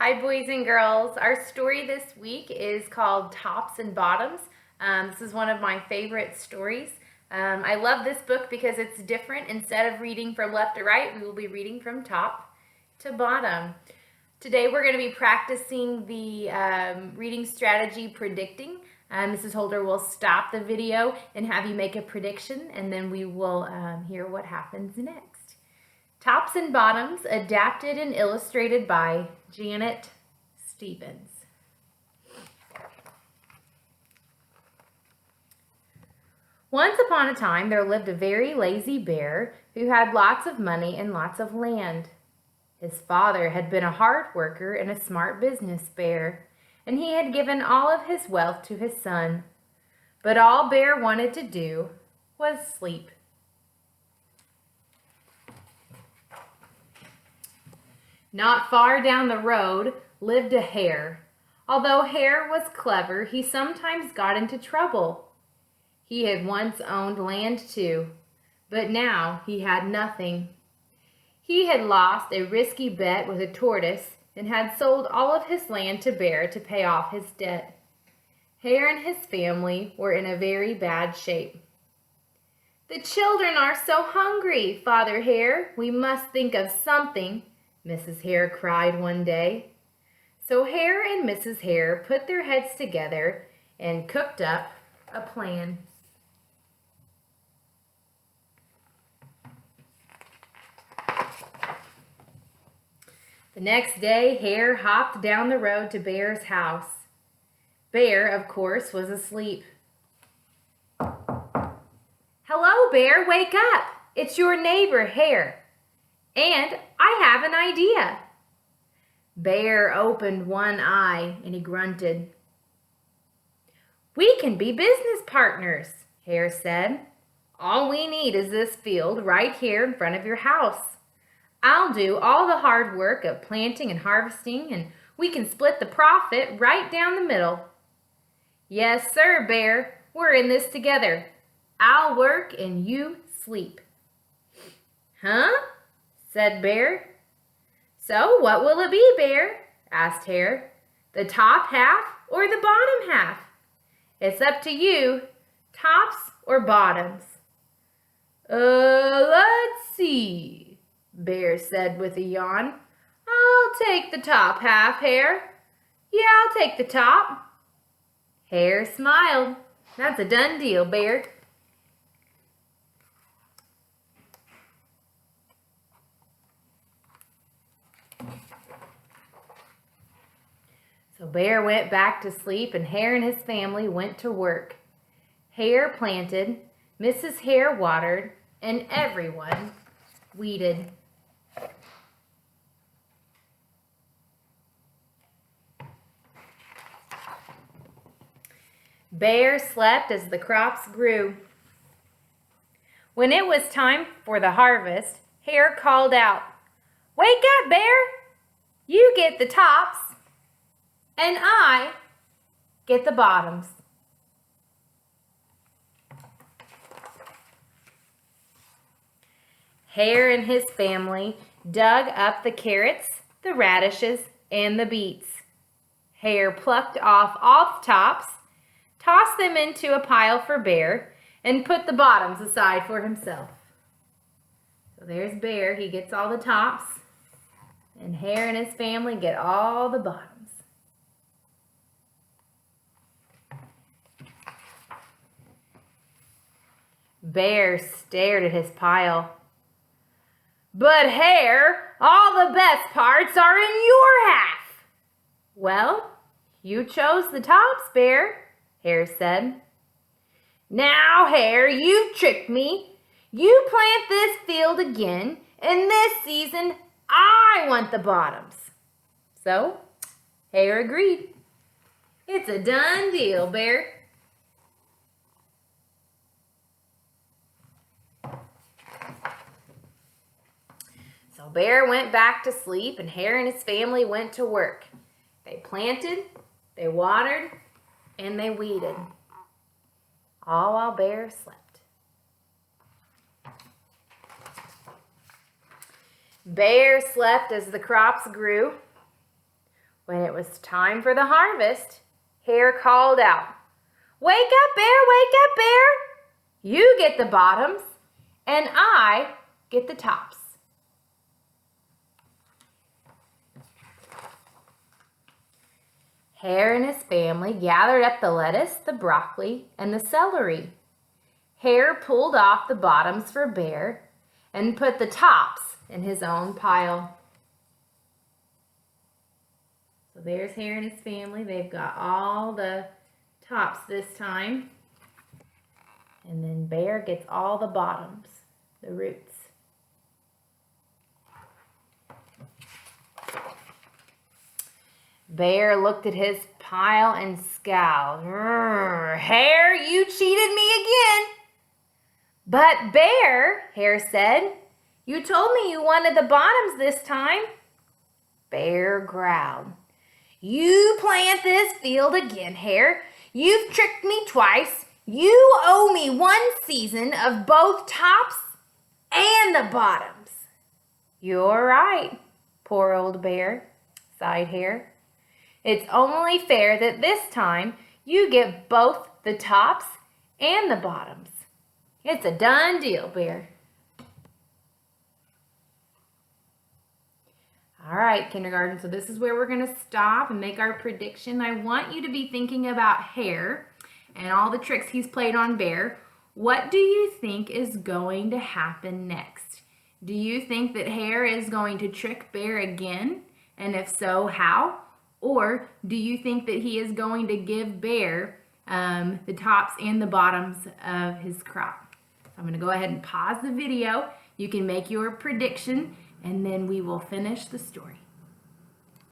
Hi, boys and girls. Our story this week is called Tops and Bottoms. This is one of my favorite stories. I love this book because it's different. Instead of reading from left to right, we will be reading from top to bottom. Today we're going to be practicing the reading strategy predicting. Mrs. Holder will stop the video and have you make a prediction, and then we will hear what happens next. Tops and Bottoms, adapted and illustrated by Janet Stevens. Once upon a time, there lived a very lazy bear who had lots of money and lots of land. His father had been a hard worker and a smart business bear, and he had given all of his wealth to his son. But all Bear wanted to do was sleep. Not far down the road lived a hare. Although Hare was clever, he sometimes got into trouble. He had once owned land too, but now he had nothing. He had lost a risky bet with a tortoise and had sold all of his land to Bear to pay off his debt. Hare and his family were in a very bad shape. "The children are so hungry, Father Hare. We must think of something," Mrs. Hare cried one day. So Hare and Mrs. Hare put their heads together and cooked up a plan. The next day, Hare hopped down the road to Bear's house. Bear, of course, was asleep. "Hello, Bear, wake up! It's your neighbor, Hare. And I have an idea." Bear opened one eye and he grunted. "We can be business partners," Hare said. "All we need is this field right here in front of your house. I'll do all the hard work of planting and harvesting, and we can split the profit right down the middle." "Yes, sir, Bear. We're in this together. I'll work and you sleep." "Huh?" said Bear. "So what will it be, Bear?" asked Hare. "The top half or the bottom half? It's up to you. Tops or bottoms?" Let's see," Bear said with a yawn. "I'll take the top half, Hare. Yeah, I'll take the top." Hare smiled. "That's a done deal, Bear." So Bear went back to sleep, and Hare and his family went to work. Hare planted, Mrs. Hare watered, and everyone weeded. Bear slept as the crops grew. When it was time for the harvest, Hare called out, "Wake up, Bear! You get the tops, and I get the bottoms." Hare and his family dug up the carrots, the radishes, and the beets. Hare plucked off all the tops, tossed them into a pile for Bear, and put the bottoms aside for himself. So there's Bear. He gets all the tops, and Hare and his family get all the bottoms. Bear stared at his pile. "But Hare, all the best parts are in your half." "Well, you chose the tops, Bear," Hare said. "Now, Hare, you've tricked me. You plant this field again, and this season I want the bottoms." So Hare agreed. "It's a done deal, Bear." So Bear went back to sleep, and Hare and his family went to work. They planted, they watered, and they weeded, all while Bear slept. Bear slept as the crops grew. When it was time for the harvest, Hare called out, "Wake up, Bear! Wake up, Bear! You get the bottoms, and I get the tops." Hare and his family gathered up the lettuce, the broccoli, and the celery. Hare pulled off the bottoms for Bear and put the tops in his own pile. So there's Hare and his family. They've got all the tops this time. And then Bear gets all the bottoms, the roots. Bear looked at his pile and scowled. "Hare, you cheated me again." "But Bear," Hare said, "you told me you wanted the bottoms this time." Bear growled. "You plant this field again, Hare. You've tricked me twice. You owe me one season of both tops and the bottoms." "You're right, poor old Bear," sighed Hare. "It's only fair that this time you get both the tops and the bottoms. It's a done deal, Bear." All right, kindergarten, so this is where we're going to stop and make our prediction. I want you to be thinking about Hare and all the tricks he's played on Bear. What do you think is going to happen next? Do you think that Hare is going to trick Bear again? And if so, how? Or do you think that he is going to give Bear the tops and the bottoms of his crop? So I'm going to go ahead and pause the video. You can make your prediction, and then we will finish the story.